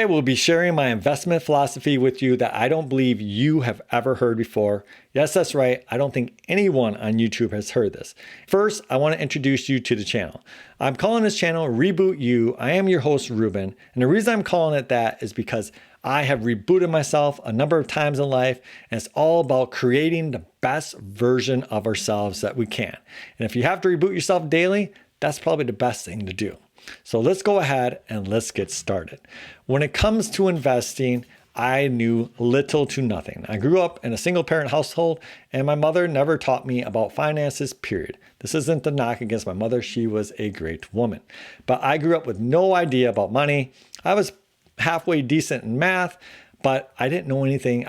I will be sharing my investment philosophy with you that I don't believe you have ever heard before. Yes, that's right. I don't think anyone on YouTube has heard this. First, I want to introduce you to the channel. I'm calling this channel Reboot You. I am your host, Ruben. And the reason I'm calling it that is because I have rebooted myself a number of times in life, and it's all about creating the best version of ourselves that we can. And if you have to reboot yourself daily, that's probably the best thing to do. So let's go ahead and let's get started. When it comes to investing, I knew little to nothing. I grew up in a single parent household and my mother never taught me about finances, period. This isn't a knock against my mother. She was a great woman. But I grew up with no idea about money. I was halfway decent in math, but I didn't know anything.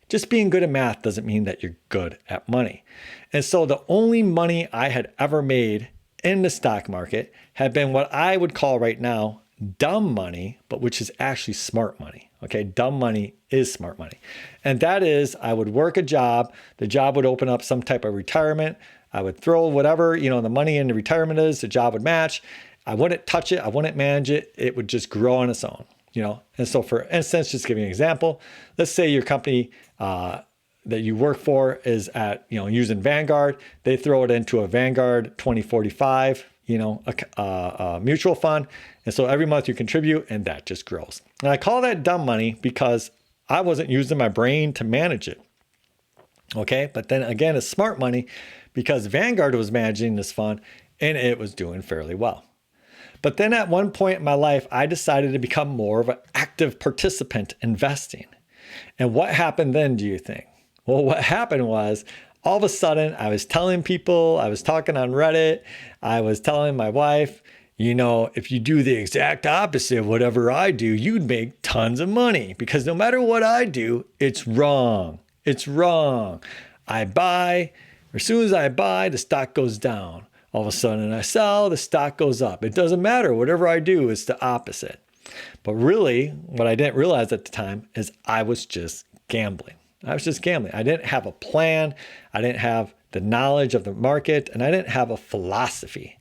Just being good at math doesn't mean that you're good at money. And so the only money I had ever made in the stock market had been what I would call right now dumb money, but which is actually smart money. Okay, dumb money is smart money. And that is, I would work a job, the job would open up some type of retirement, I would throw whatever, the money in the retirement is, the job would match. I wouldn't touch it, I wouldn't manage it, it would just grow on its own. And so for instance, just giving an example, let's say your company that you work for is at, using Vanguard, they throw it into a Vanguard 2045, a mutual fund. And so every month you contribute and that just grows. And I call that dumb money because I wasn't using my brain to manage it. Okay. But then again, it's smart money because Vanguard was managing this fund and it was doing fairly well. But then at one point in my life, I decided to become more of an active participant investing. And what happened then, do you think? Well, what happened was all of a sudden I was telling people, I was talking on Reddit, I was telling my wife, if you do the exact opposite of whatever I do, you'd make tons of money because no matter what I do, it's wrong. It's wrong. I buy, as soon as I buy, the stock goes down. All of a sudden I sell, the stock goes up. It doesn't matter. Whatever I do, it's the opposite. But really, what I didn't realize at the time is I was just gambling. I didn't have a plan. I didn't have the knowledge of the market, and I didn't have a philosophy.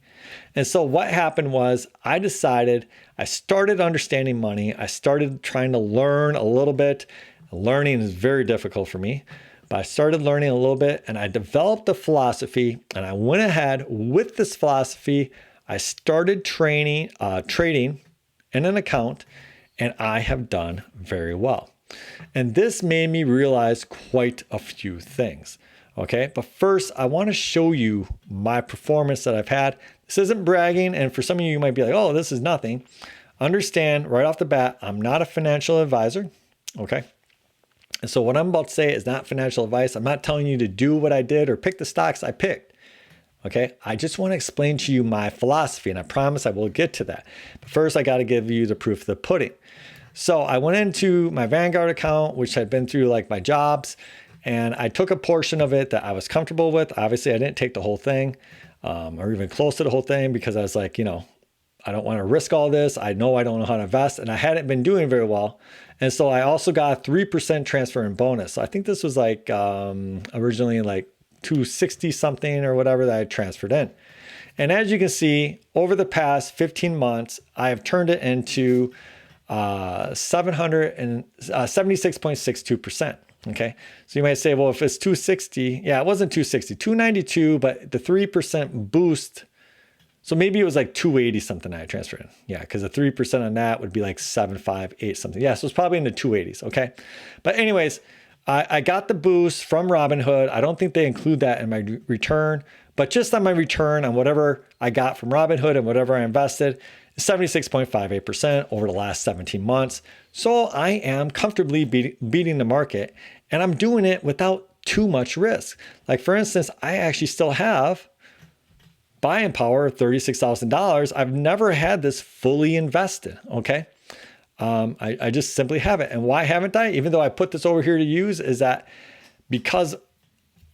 And so what happened was I started understanding money. I started trying to learn a little bit. Learning is very difficult for me, but I started learning a little bit and I developed a philosophy, and I went ahead with this philosophy. I started trading in an account, and I have done very well. And this made me realize quite a few things. Okay, but first I want to show you my performance that I've had. This isn't bragging, and for some of you might be like, oh, this is nothing. Understand right off the bat, I'm not a financial advisor. Okay. And so what I'm about to say is not financial advice. I'm not telling you to do what I did or pick the stocks I picked. Okay. I just want to explain to you my philosophy, and I promise I will get to that. But first I got to give you the proof of the pudding. So I went into my Vanguard account, which had been through like my jobs, and I took a portion of it that I was comfortable with. Obviously I didn't take the whole thing, or even close to the whole thing, because I was like, I don't want to risk all this. I know I don't know how to invest, and I hadn't been doing very well. And so I also got a 3% transfer in bonus. So I think this was like originally like 260 something or whatever that I transferred in. And as you can see, over the past 15 months, I have turned it into 76.62%. Okay. So you might say, well, if it's 260, yeah, it wasn't 260, 292, but the 3% boost. So maybe it was like 280 something I transferred in. Yeah. Cause the 3% on that would be like 758 something. Yeah. So it's probably in the 280s. Okay. But anyways, I got the boost from Robinhood. I don't think they include that in my return, but just on my return on whatever I got from Robinhood and whatever I invested, 76.58% over the last 17 months. So I am comfortably beating the market, and I'm doing it without too much risk. Like for instance, I actually still have buying power of $36,000. I've never had this fully invested. Okay. I just simply haven't. And why haven't I? Even though I put this over here to use, is that because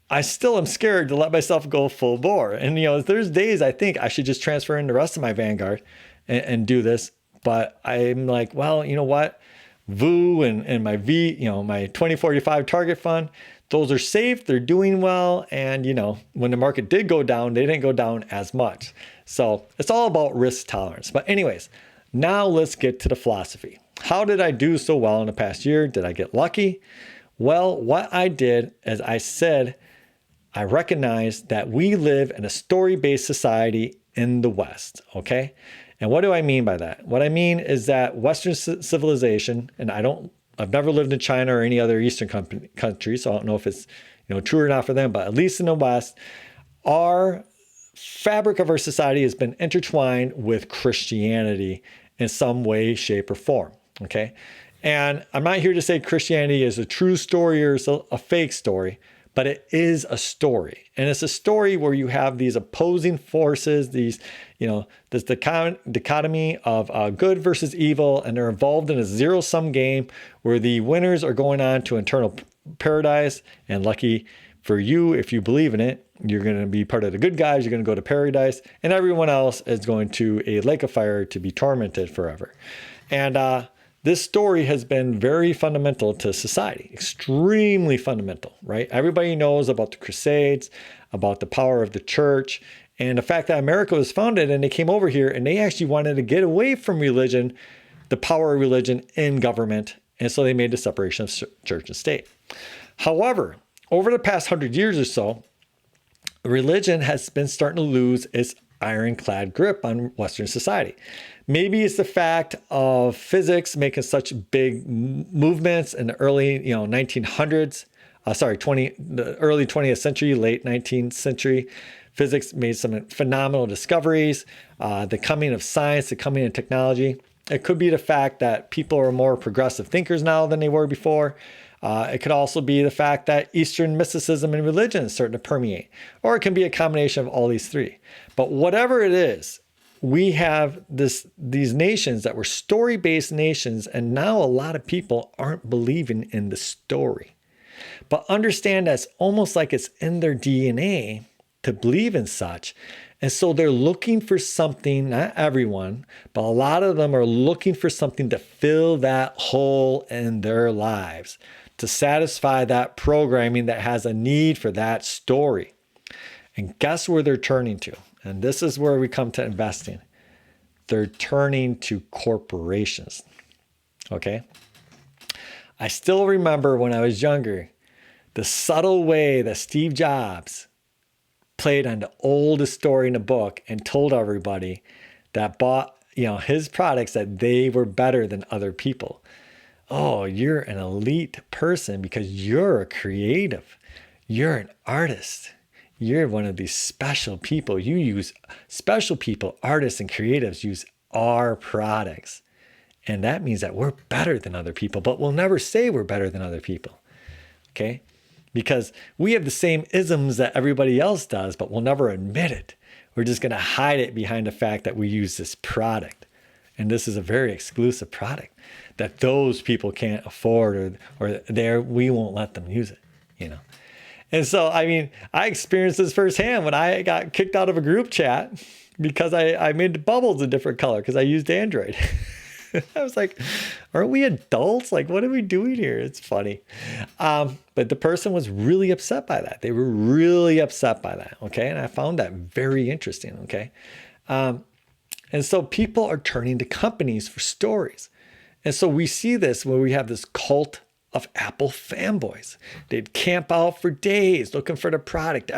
I still am scared to let myself go full bore. And, there's days I think I should just transfer in the rest of my Vanguard and do this. But I'm like, well, you know what? VOO and my my 2045 target fund, those are safe. They're doing well. And, when the market did go down, they didn't go down as much. So it's all about risk tolerance. But anyways, now let's get to the philosophy. How did I do so well in the past year? Did I get lucky? Well, what I did is I said, I recognize that we live in a story-based society in the West, okay? And what do I mean by that? What I mean is that Western civilization, and I've never lived in China or any other Eastern country, so I don't know if it's true or not for them, but at least in the West, our fabric of our society has been intertwined with Christianity in some way, shape, or form, okay? And I'm not here to say Christianity is a true story or a fake story, but it is a story. And it's a story where you have these opposing forces, this dichotomy of good versus evil, and they're involved in a zero-sum game where the winners are going on to eternal paradise. And lucky for you, if you believe in it, you're going to be part of the good guys, you're going to go to paradise, and everyone else is going to a lake of fire to be tormented forever. And this story has been very fundamental to society, extremely fundamental, right? Everybody knows about the Crusades, about the power of the church, and the fact that America was founded and they came over here and they actually wanted to get away from religion, the power of religion in government, and so they made the separation of church and state. However, over the past 100 years or so, religion has been starting to lose its ironclad grip on Western society. Maybe it's the fact of physics making such big movements in the early, 1900s. The early 20th century, late 19th century. Physics made some phenomenal discoveries. The coming of science, the coming of technology. It could be the fact that people are more progressive thinkers now than they were before. It could also be the fact that Eastern mysticism and religion is starting to permeate. Or it can be a combination of all these three. But whatever it is, we have these nations that were story-based nations, and now a lot of people aren't believing in the story. But understand that's almost like it's in their DNA to believe in such. And so they're looking for something, not everyone, but a lot of them are looking for something to fill that hole in their lives, to satisfy that programming that has a need for that story. And guess where they're turning to? And this is where we come to investing. They're turning to corporations. Okay? I still remember when I was younger, the subtle way that Steve Jobs played on the oldest story in the book and told everybody that bought, his products that they were better than other people. Oh, you're an elite person because you're a creative. You're an artist. You're one of these special people. You use special people, artists and creatives use our products. And that means that we're better than other people, but we'll never say we're better than other people. Okay? Because we have the same isms that everybody else does, but we'll never admit it. We're just going to hide it behind the fact that we use this product. And this is a very exclusive product that those people can't afford or we won't let them use it, And so, I experienced this firsthand when I got kicked out of a group chat because I made the bubbles a different color because I used Android. I was like, aren't we adults? Like, what are we doing here? It's funny. But the person was really upset by that. They were really upset by that. Okay. And I found that very interesting. Okay. And so people are turning to companies for stories. And so we see this where we have this cult of Apple fanboys. They'd camp out for days looking for the product,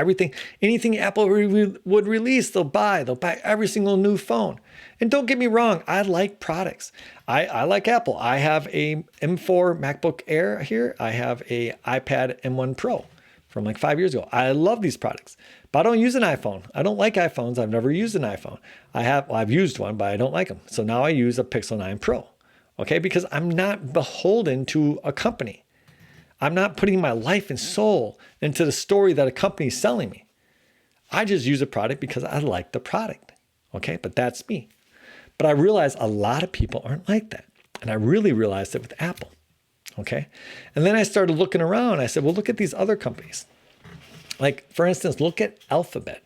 anything Apple would release, they'll buy every single new phone. And don't get me wrong, I like products. I like Apple. I have a M4 MacBook Air here. I have a iPad M1 Pro from like 5 years ago. I love these products, but I don't use an iPhone. I don't like iPhones. I've never used an iPhone. I've used one, but I don't like them. So now I use a Pixel 9 Pro. Okay, because I'm not beholden to a company. I'm not putting my life and soul into the story that a company is selling me. I just use a product because I like the product. Okay, but that's me. But I realize a lot of people aren't like that. And I really realized it with Apple. Okay, and then I started looking around. I said, well, look at these other companies. Like, for instance, look at Alphabet,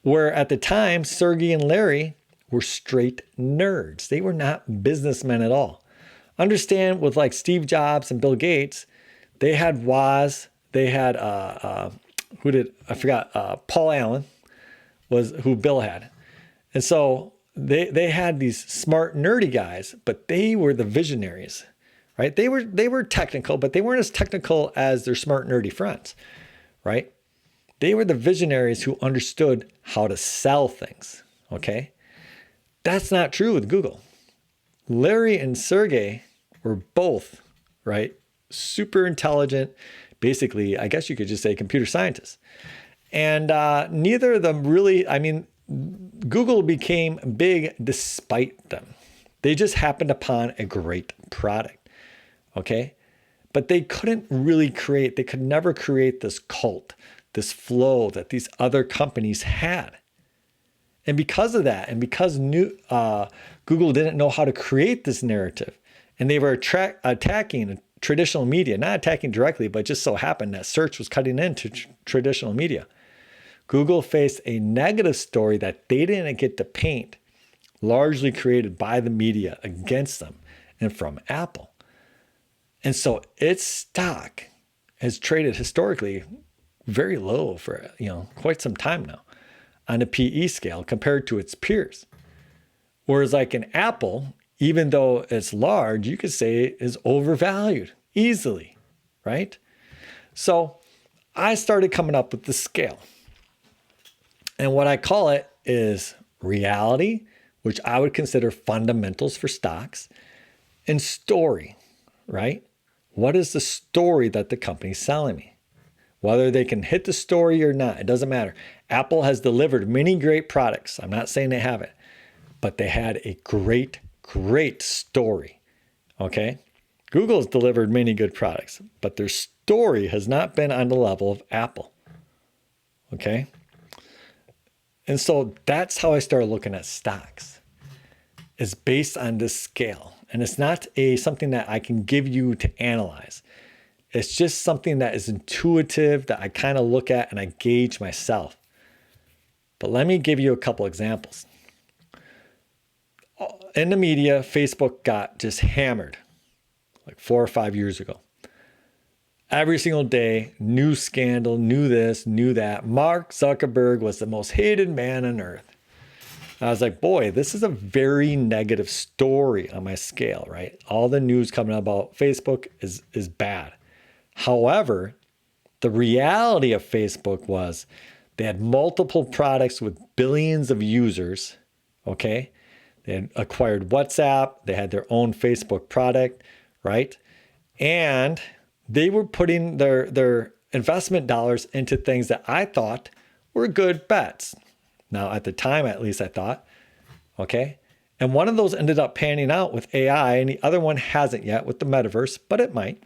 where at the time, Sergey and Larry were straight nerds. They were not businessmen at all. Understand with like Steve Jobs and Bill Gates, they had Woz, they had, Paul Allen was who Bill had. And so they had these smart, nerdy guys, but they were the visionaries, right? They were technical, but they weren't as technical as their smart, nerdy friends, right? They were the visionaries who understood how to sell things, okay? That's not true with Google. Larry and Sergey were both, right, super intelligent, basically, I guess you could just say computer scientists. And neither of them really, I mean, Google became big despite them. They just happened upon a great product, okay? But they couldn't really they could never create this cult, this flow that these other companies had. And because of that, and because Google didn't know how to create this narrative, and they were attacking traditional media, not attacking directly, but just so happened that search was cutting into traditional media. Google faced a negative story that they didn't get to paint, largely created by the media against them and from Apple. And so its stock has traded historically very low for quite some time now on a PE scale compared to its peers. Whereas like an Apple, even though it's large, you could say is overvalued easily, right? So I started coming up with the scale. And what I call it is reality, which I would consider fundamentals for stocks, and story, right? What is the story that the company's selling me? Whether they can hit the story or not, it doesn't matter. Apple has delivered many great products. I'm not saying they haven't, but they had a great, great story, okay? Google has delivered many good products, but their story has not been on the level of Apple, okay? And so that's how I started looking at stocks. It's based on this scale. And it's not something that I can give you to analyze. It's just something that is intuitive that I kind of look at and I gauge myself. But let me give you a couple examples. In the media, Facebook got just hammered like 4 or 5 years ago. Every single day, new scandal, new this, new that. Mark Zuckerberg was the most hated man on earth. I was like, boy, this is a very negative story on my scale, right? All the news coming about Facebook is bad. However, the reality of Facebook was they had multiple products with billions of users, okay? They had acquired WhatsApp. They had their own Facebook product, right? And they were putting their investment dollars into things that I thought were good bets. Now, at the time, at least I thought, okay? And one of those ended up panning out with AI, and the other one hasn't yet with the metaverse, but it might.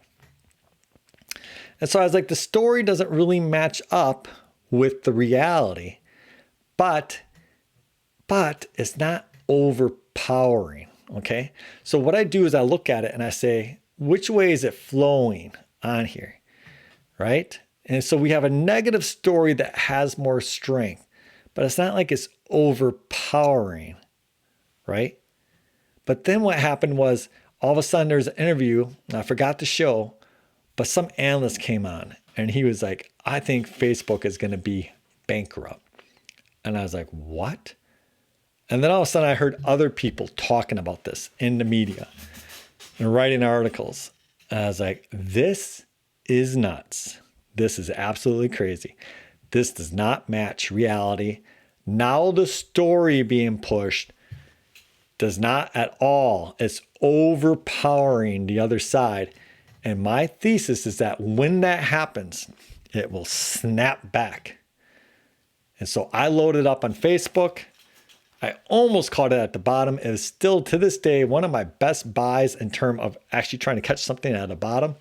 And so I was like, the story doesn't really match up with the reality, but it's not overpowering, okay? So what I do is I look at it and I say, which way is it flowing on here, right? And so we have a negative story that has more strength, but it's not like it's overpowering, right? But then what happened was all of a sudden there's an interview, and I forgot the show, but some analyst came on and he was like, I think Facebook is going to be bankrupt. And I was like, what? And then all of a sudden I heard other people talking about this in the media and writing articles. And I was like, this is nuts. This is absolutely crazy. This does not match reality. Now the story being pushed does not at all. It's overpowering the other side. And my thesis is that when that happens, it will snap back. And so I loaded up on Facebook. I almost caught it at the bottom. It is still to this day one of my best buys in terms of actually trying to catch something at the bottom.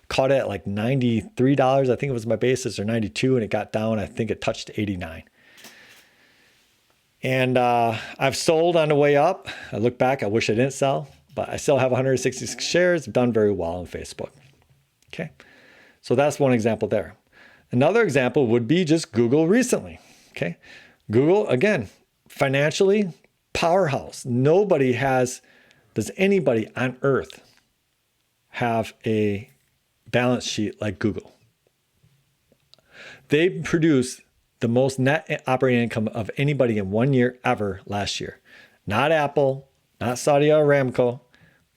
Caught it at like $93. I think it was my basis, or 92, and it got down. I think it touched 89. And I've sold on the way up. I look back, I wish I didn't sell, but I still have 166 shares. I've done very well on Facebook. Okay, so that's one example there. Another example would be just Google recently. Okay, Google, again, financially, powerhouse. Does anybody on earth have a balance sheet like Google? They produced the most net operating income of anybody in 1 year ever last year. not Apple, not Saudi Aramco,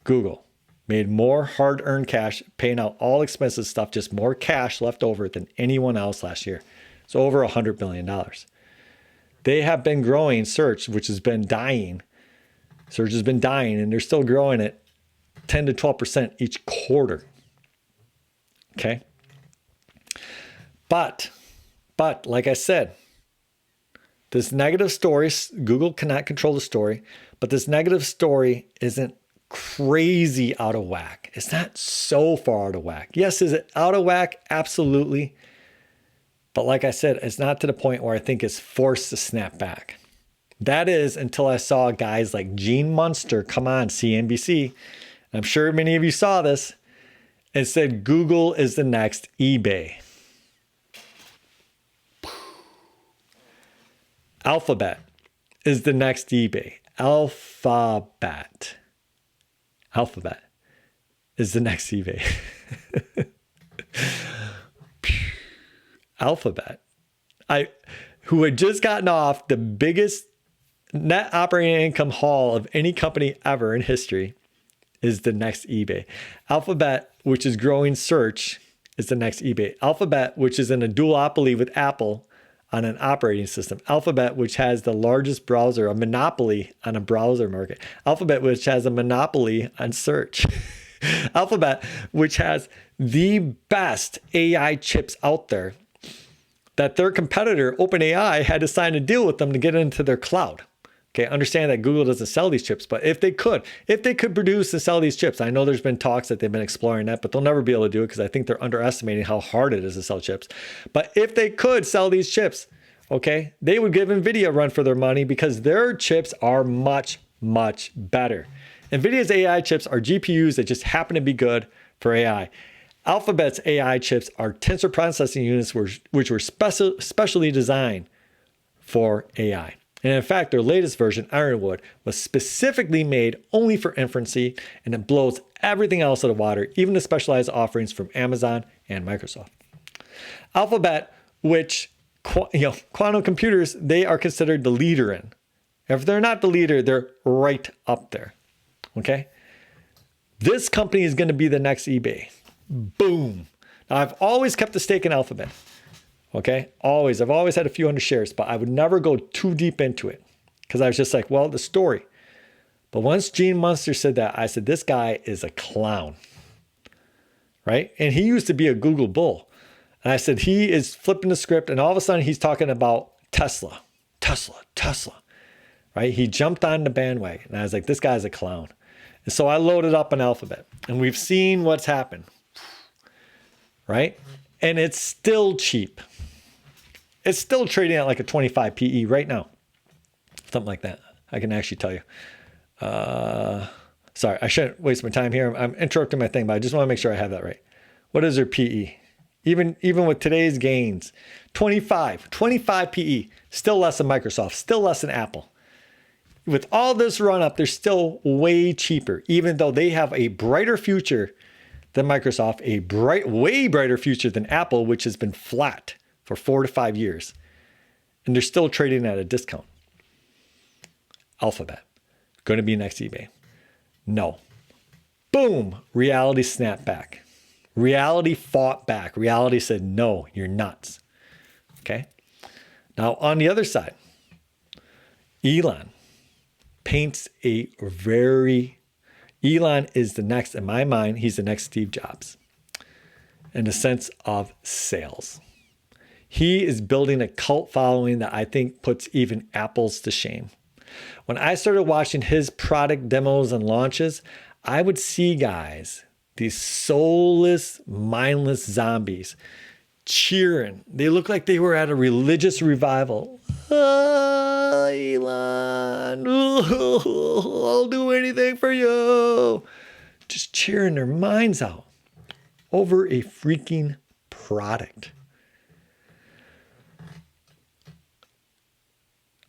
Google made more hard-earned cash, paying out all expensive stuff, just more cash left over than anyone else last year. So over $100 billion. They have been growing search, which has been dying. Search has been dying, and they're still growing at 10 to 12% each quarter. Okay? But like I said, this negative story, Google cannot control the story, but this negative story isn't crazy out of whack. It's not so far out of whack. Yes, is it out of whack? Absolutely. But like I said, it's not to the point where I think it's forced to snap back. That is until I saw guys like Gene Munster come on CNBC. I'm sure many of you saw this and said Google is the next eBay. Alphabet is the next eBay. Alphabet is the next eBay. Alphabet, who had just gotten off the biggest net operating income haul of any company ever in history, is the next eBay. Alphabet, which is growing search, is the next eBay. Alphabet, which is in a duopoly with Apple on an operating system. Alphabet, which has the largest browser, a monopoly on a browser market. Alphabet, which has a monopoly on search. Alphabet, which has the best AI chips out there, that their competitor, OpenAI, had to sign a deal with them to get into their cloud. Okay, understand that Google doesn't sell these chips, but if they could produce and sell these chips, I know there's been talks that they've been exploring that, but they'll never be able to do it because I think they're underestimating how hard it is to sell chips. But if they could sell these chips, okay, they would give NVIDIA a run for their money because their chips are much, much better. NVIDIA's AI chips are GPUs that just happen to be good for AI. Alphabet's AI chips are tensor processing units which were specially designed for AI. And in fact, their latest version, Ironwood, was specifically made only for inferencing, and it blows everything else out of water, even the specialized offerings from Amazon and Microsoft. Alphabet, which quantum computers, they are considered the leader in. If they're not the leader, they're right up there. Okay? This company is going to be the next eBay. Boom. Now, I've always kept a stake in Alphabet. Okay, always. I've always had a few hundred shares, but I would never go too deep into it because I was just like, well, the story. But once Gene Munster said that, I said, this guy is a clown, right? And he used to be a Google bull. And I said, he is flipping the script, and all of a sudden he's talking about Tesla, right? He jumped on the bandwagon, and I was like, this guy's a clown. And so I loaded up an Alphabet, and we've seen what's happened, right? And it's still cheap. It's still trading at like a 25 PE right now. Something like that. I can actually tell you. Sorry, I shouldn't waste my time here. I'm interrupting my thing, but I just want to make sure I have that right. What is their PE? Even with today's gains, 25 PE. Still less than Microsoft, still less than Apple. With all this run up, they're still way cheaper, even though they have a brighter future than Microsoft, way brighter future than Apple, which has been flat for 4 to 5 years. And they're still trading at a discount. Alphabet, going to be next eBay. No. Boom, reality snapped back. Reality fought back. Reality said, no, you're nuts. Okay? Now, on the other side, Elon paints Elon is the next, in my mind, he's the next Steve Jobs in the sense of sales. He is building a cult following that I think puts even Apple's to shame. When I started watching his product demos and launches, I would see guys, these soulless, mindless zombies, cheering. They look like they were at a religious revival. Elon, I'll do anything for you. Just cheering their minds out over a freaking product.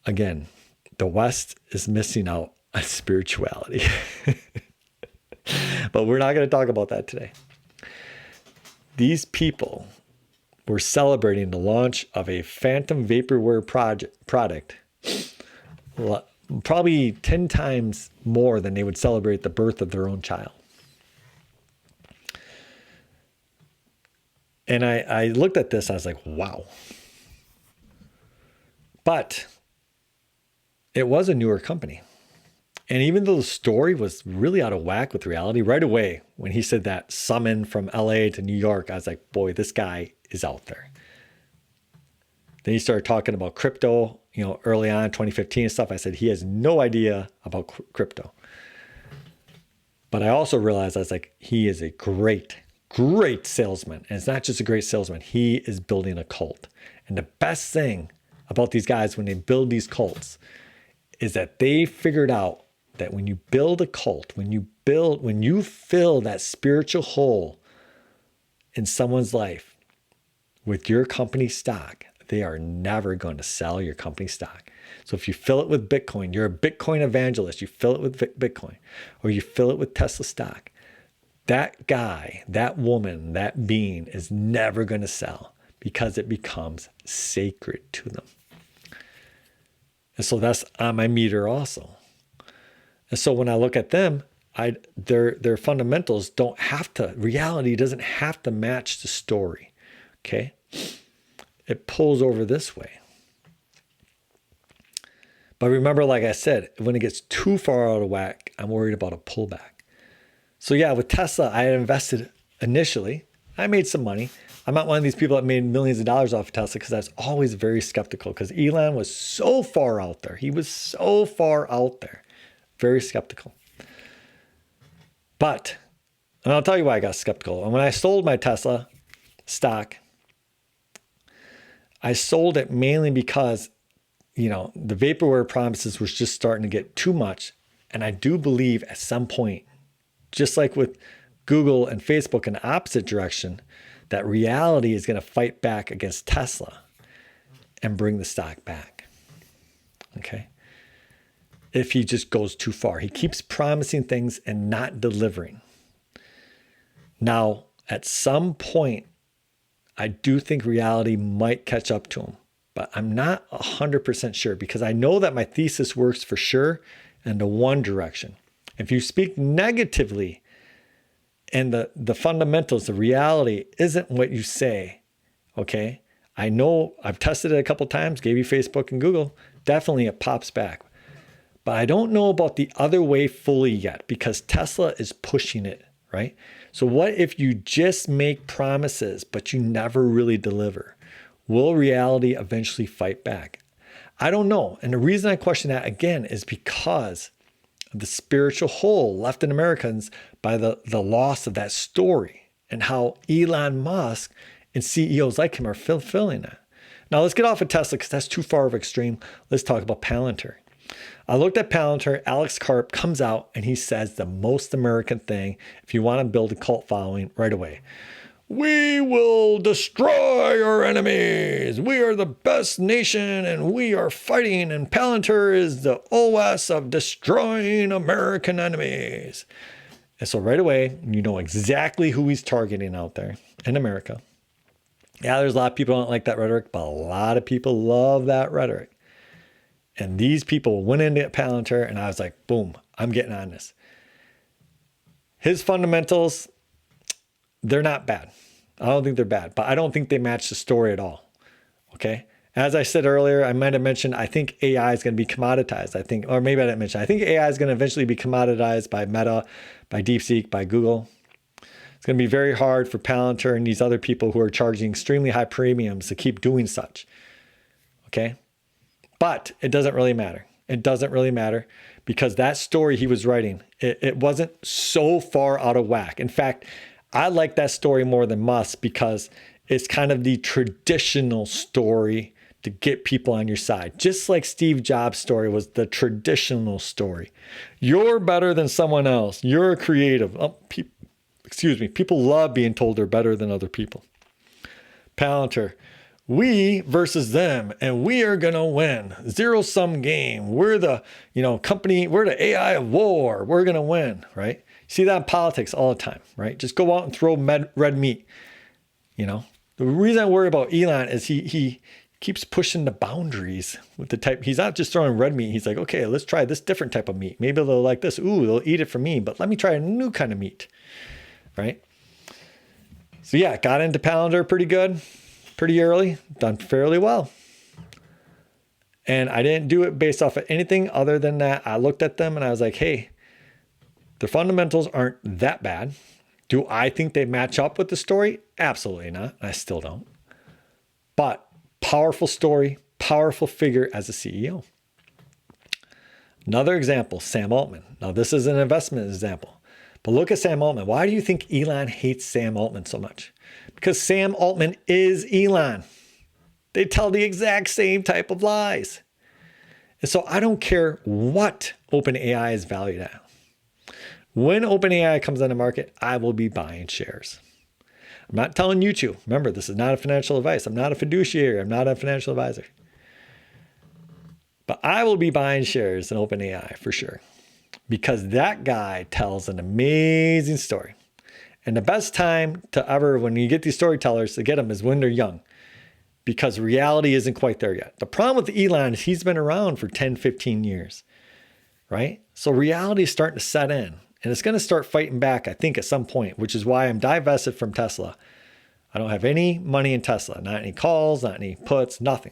Again, the West is missing out on spirituality. But we're not going to talk about that today. These people were celebrating the launch of a phantom vaporware product probably 10 times more than they would celebrate the birth of their own child. And I looked at this, I was like, wow. But it was a newer company. And even though the story was really out of whack with reality, right away, when he said that summon from LA to New York, I was like, boy, this guy is out there. Then he started talking about crypto, early on, 2015 and stuff. I said, he has no idea about crypto. But I also realized, I was like, he is a great salesman. And it's not just a great salesman. He is building a cult. And the best thing about these guys when they build these cults is that they figured out that when you build a cult, when you fill that spiritual hole in someone's life with your company stock, they are never going to sell your company stock. So if you fill it with Bitcoin, you're a Bitcoin evangelist, you fill it with Bitcoin, or you fill it with Tesla stock, that guy, that woman, that being is never going to sell because it becomes sacred to them. And so that's on my meter also. And so when I look at them, their fundamentals reality doesn't have to match the story. Okay? It pulls over this way. But remember, like I said, when it gets too far out of whack, I'm worried about a pullback. So yeah, with Tesla, I had invested initially. I made some money. I'm not one of these people that made millions of dollars off of Tesla because I was always very skeptical because Elon was so far out there. He was so far out there. Very skeptical. But, and I'll tell you why I got skeptical. And when I sold my Tesla stock, I sold it mainly because, the vaporware promises was just starting to get too much. And I do believe at some point, just like with Google and Facebook in the opposite direction, that reality is going to fight back against Tesla and bring the stock back. Okay? If he just goes too far. He keeps promising things and not delivering. Now, at some point, I do think reality might catch up to him, but I'm not 100% sure because I know that my thesis works for sure in the one direction. If you speak negatively and the fundamentals, the reality isn't what you say, okay? I know I've tested it a couple times, gave you Facebook and Google, definitely it pops back. But I don't know about the other way fully yet because Tesla is pushing it, right? So what if you just make promises, but you never really deliver? Will reality eventually fight back? I don't know. And the reason I question that again is because of the spiritual hole left in Americans by the loss of that story and how Elon Musk and CEOs like him are fulfilling that. Now let's get off of Tesla because that's too far of extreme. Let's talk about Palantir. I looked at Palantir. Alex Karp comes out and he says the most American thing if you want to build a cult following right away. We will destroy our enemies. We are the best nation and we are fighting. And Palantir is the OS of destroying American enemies. And so right away, you know exactly who he's targeting out there in America. Yeah, there's a lot of people who don't like that rhetoric, but a lot of people love that rhetoric. And these people went into Palantir and I was like, boom, I'm getting on this. His fundamentals, they're not bad. I don't think they're bad, but I don't think they match the story at all. Okay. As I said earlier, I might have mentioned, I think AI is going to be commoditized. I think AI is going to eventually be commoditized by Meta, by DeepSeek, by Google. It's going to be very hard for Palantir and these other people who are charging extremely high premiums to keep doing such. Okay. But it doesn't really matter. It doesn't really matter because that story he was writing, it wasn't so far out of whack. In fact, I like that story more than Musk because it's kind of the traditional story to get people on your side. Just like Steve Jobs' story was the traditional story. You're better than someone else. You're creative. People love being told they're better than other people. Palantir. We versus them, and we are going to win. Zero-sum game. We're the, company, we're the AI of war. We're going to win, right? You see that in politics all the time, right? Just go out and throw red meat, The reason I worry about Elon is he keeps pushing the boundaries with the type. He's not just throwing red meat. He's like, okay, let's try this different type of meat. Maybe they'll like this. Ooh, they'll eat it for me, but let me try a new kind of meat, right? So yeah, got into Palantir pretty good, pretty early, done fairly well. And I didn't do it based off of anything other than that. I looked at them and I was like, hey, the fundamentals aren't that bad. Do I think they match up with the story? Absolutely not. I still don't. But powerful story, powerful figure as a CEO. Another example, Sam Altman. Now, this is an investment example. But look at Sam Altman. Why do you think Elon hates Sam Altman so much? Because Sam Altman is Elon. They tell the exact same type of lies. And so I don't care what OpenAI is valued at. When OpenAI comes on the market, I will be buying shares. I'm not telling you to. Remember, this is not a financial advice. I'm not a fiduciary. I'm not a financial advisor. But I will be buying shares in OpenAI for sure. Because that guy tells an amazing story. And the best time to ever, when you get these storytellers, to get them is when they're young. Because reality isn't quite there yet. The problem with Elon is he's been around for 10, 15 years. Right? So reality is starting to set in. And it's going to start fighting back, I think, at some point, which is why I'm divested from Tesla. I don't have any money in Tesla, not any calls, not any puts, nothing.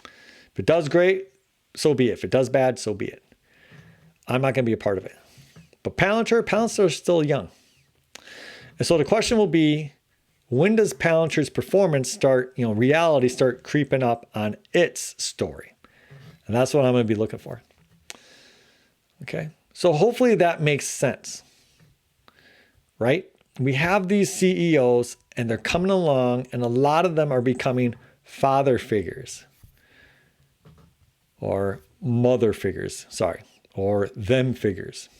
If it does great, so be it. If it does bad, so be it. I'm not going to be a part of it. But Palantir is still young. And so the question will be, when does Palantir's performance start, reality start creeping up on its story? And that's what I'm going to be looking for. Okay. So hopefully that makes sense, right? We have these CEOs and they're coming along and a lot of them are becoming father figures or mother figures, or them figures,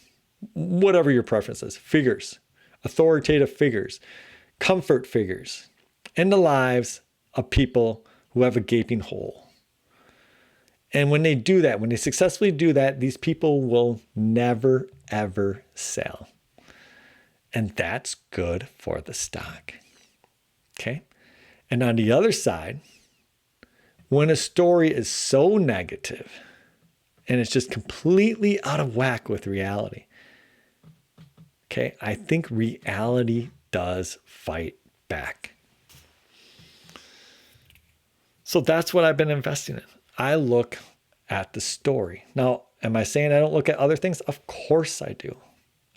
whatever your preference is, figures, authoritative figures, comfort figures in the lives of people who have a gaping hole. And when they do that, when they successfully do that, these people will never, ever sell. And that's good for the stock. Okay? And on the other side, when a story is so negative and it's just completely out of whack with reality, okay, I think reality does fight back. So that's what I've been investing in. I look at the story. Now, am I saying I don't look at other things? Of course I do.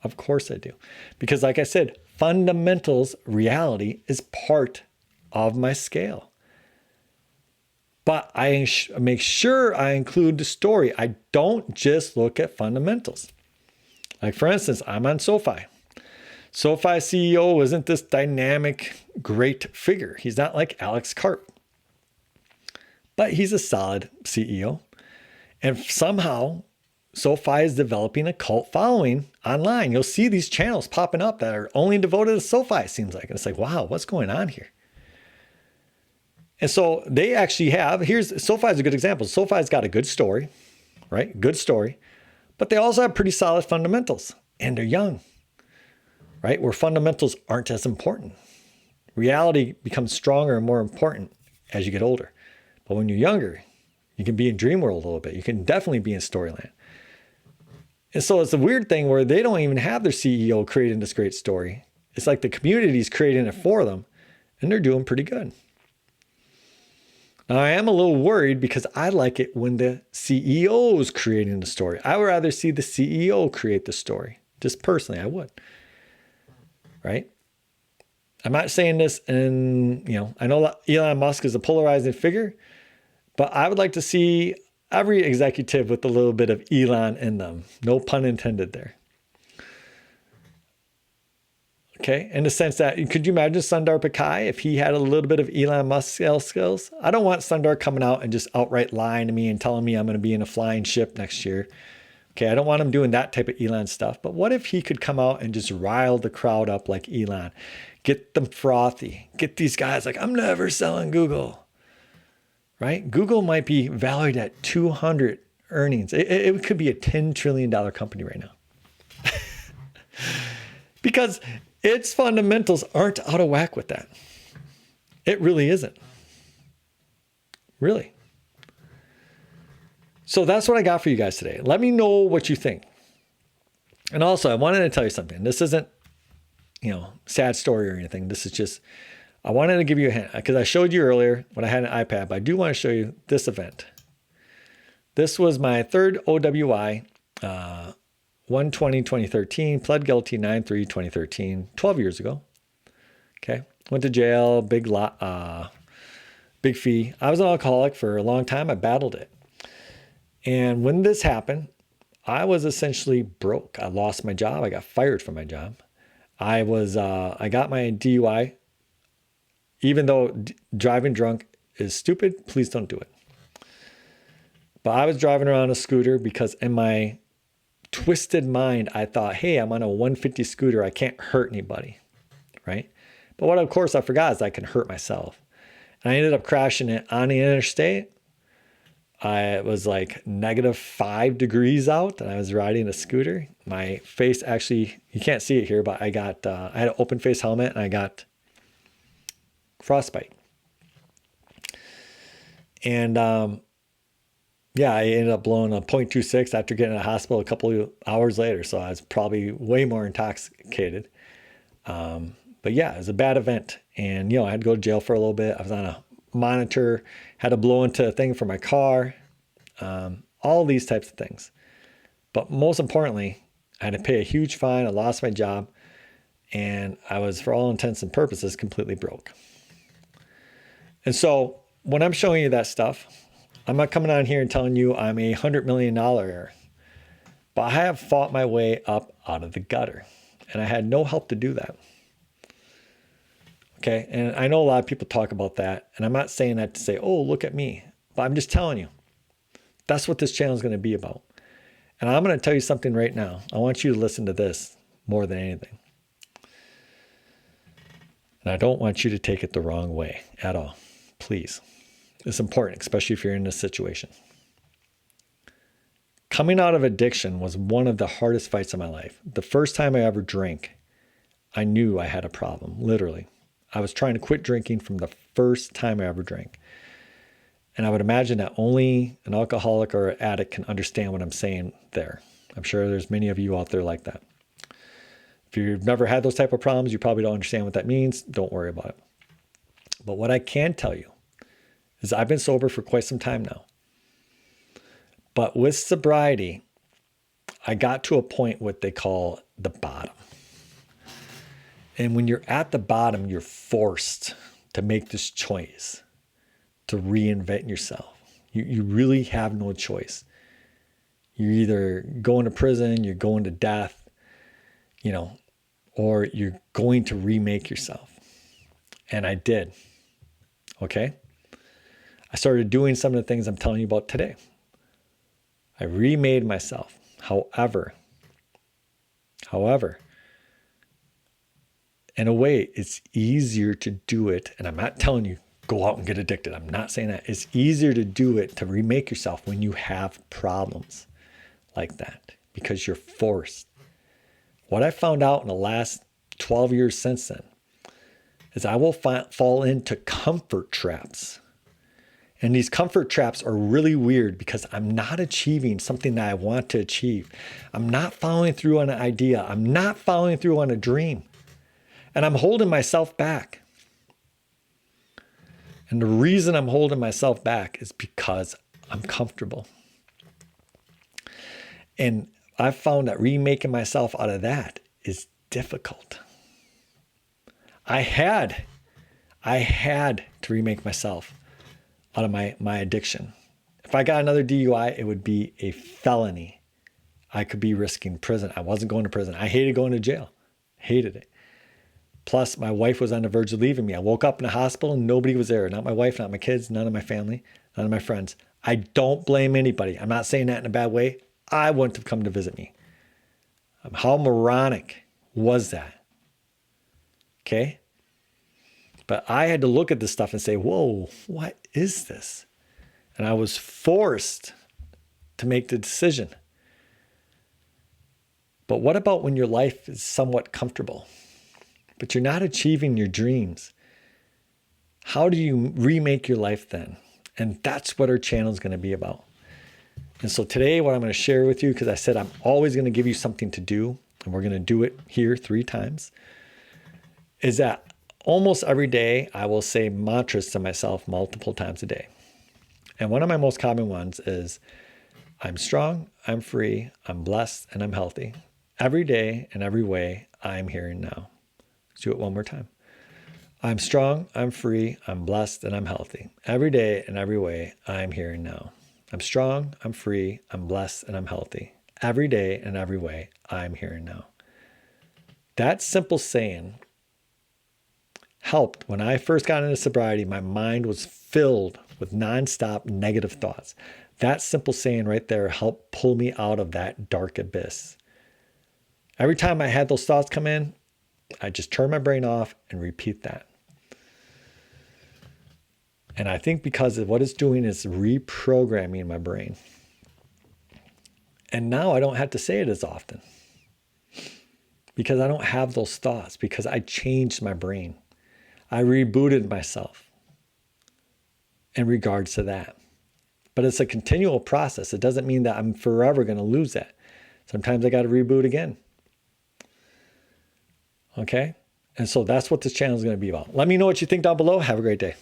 Of course I do. Because like I said, fundamentals, reality is part of my scale. But I make sure I include the story. I don't just look at fundamentals. Like for instance, I'm on SoFi. SoFi CEO isn't this dynamic, great figure. He's not like Alex Karp. But he's a solid CEO. And somehow, SoFi is developing a cult following online. You'll see these channels popping up that are only devoted to SoFi, it seems like. And it's like, wow, what's going on here? And so they actually have, SoFi is a good example. SoFi's got a good story, right? Good story. But they also have pretty solid fundamentals. And they're young, right? Where fundamentals aren't as important. Reality becomes stronger and more important as you get older. But when you're younger, you can be in dream world a little bit. You can definitely be in storyland. And so it's a weird thing where they don't even have their CEO creating this great story. It's like the community's creating it for them, and they're doing pretty good. Now, I am a little worried because I like it when the CEO is creating the story. I would rather see the CEO create the story. Just personally, I would. Right? I'm not saying this, and I know Elon Musk is a polarizing figure, but I would like to see every executive with a little bit of Elon in them. No pun intended there. Okay, in the sense that, could you imagine Sundar Pichai if he had a little bit of Elon Musk sales skills? I don't want Sundar coming out and just outright lying to me and telling me I'm going to be in a flying ship next year. Okay, I don't want him doing that type of Elon stuff. But what if he could come out and just rile the crowd up like Elon? Get them frothy. Get these guys like, I'm never selling Google. Right? Google might be valued at 200 earnings. It could be a $10 trillion company right now. Because its fundamentals aren't out of whack with that. It really isn't. Really. So that's what I got for you guys today. Let me know what you think. And also, I wanted to tell you something. This isn't, sad story or anything. This is just, I wanted to give you a hint because I showed you earlier when I had an iPad, but I do want to show you this event. This was my third OWI, 1/20/2013, pled guilty 9/3/2013, 12 years ago. Okay. Went to jail, big fee. I was an alcoholic for a long time. I battled it. And when this happened, I was essentially broke. I lost my job. I got fired from my job. I got my DUI. Even though driving drunk is stupid, please don't do it. But I was driving around a scooter because in my twisted mind, I thought, hey, I'm on a 150 scooter. I can't hurt anybody, right? But what, of course, I forgot is I can hurt myself. And I ended up crashing it on the interstate. It was like -5 degrees out and I was riding a scooter. My face actually, you can't see it here, but I had an open face helmet and I got frostbite. And I ended up blowing a .26 after getting to the hospital a couple of hours later. So I was probably way more intoxicated. But yeah, it was a bad event. And, I had to go to jail for a little bit. I was on a monitor, had to blow into a thing for my car, all these types of things. But most importantly, I had to pay a huge fine. I lost my job and I was, for all intents and purposes, completely broke. And so when I'm showing you that stuff, I'm not coming on here and telling you I'm a $100 million heir, but I have fought my way up out of the gutter and I had no help to do that. Okay. And I know a lot of people talk about that, and I'm not saying that to say, oh, look at me, but I'm just telling you, that's what this channel is going to be about. And I'm going to tell you something right now. I want you to listen to this more than anything. And I don't want you to take it the wrong way at all. Please. It's important, especially if you're in this situation. Coming out of addiction was one of the hardest fights of my life. The first time I ever drank, I knew I had a problem, literally. I was trying to quit drinking from the first time I ever drank. And I would imagine that only an alcoholic or an addict can understand what I'm saying there. I'm sure there's many of you out there like that. If you've never had those type of problems, you probably don't understand what that means. Don't worry about it. But what I can tell you is I've been sober for quite some time now. But with sobriety, I got to a point what they call the bottom. And when you're at the bottom, you're forced to make this choice to reinvent yourself. You really have no choice. You're either going to prison, you're going to death, or you're going to remake yourself. And I did. Okay? I started doing some of the things I'm telling you about today. I remade myself. However, in a way, it's easier to do it. And I'm not telling you, go out and get addicted. I'm not saying that. It's easier to do it, to remake yourself when you have problems like that, because you're forced. What I found out in the last 12 years since then is I will fall into comfort traps. And these comfort traps are really weird because I'm not achieving something that I want to achieve. I'm not following through on an idea. I'm not following through on a dream. And I'm holding myself back. And the reason I'm holding myself back is because I'm comfortable. And I've found that remaking myself out of that is difficult. I had to remake myself out of my addiction. If I got another DUI, it would be a felony. I could be risking prison. I wasn't going to prison. I hated going to jail. Hated it. Plus, my wife was on the verge of leaving me. I woke up in the hospital and nobody was there. Not my wife, not my kids, none of my family, none of my friends. I don't blame anybody. I'm not saying that in a bad way. I wouldn't have come to visit me. How moronic was that? Okay? But I had to look at this stuff and say, whoa, what is this? And I was forced to make the decision. But what about when your life is somewhat comfortable, but you're not achieving your dreams? How do you remake your life then? And that's what our channel is going to be about. And so today, what I'm going to share with you, because I said I'm always going to give you something to do, and we're going to do it here 3 times, is that almost every day I will say mantras to myself multiple times a day. And one of my most common ones is, I'm strong, I'm free, I'm blessed, and I'm healthy. Every day and every way, I'm here and now. Let's do it one more time. I'm strong, I'm free, I'm blessed, and I'm healthy. Every day and every way, I'm here and now. I'm strong, I'm free, I'm blessed, and I'm healthy. Every day and every way, I'm here and now. That simple saying helped. When I first got into sobriety, my mind was filled with nonstop negative thoughts. That simple saying right there helped pull me out of that dark abyss. Every time I had those thoughts come in, I just turn my brain off and repeat that. And I think because of what it's doing is reprogramming my brain. And now I don't have to say it as often because I don't have those thoughts, because I changed my brain. I rebooted myself in regards to that. But it's a continual process. It doesn't mean that I'm forever going to lose that. Sometimes I got to reboot again. Okay? And so that's what this channel is going to be about. Let me know what you think down below. Have a great day.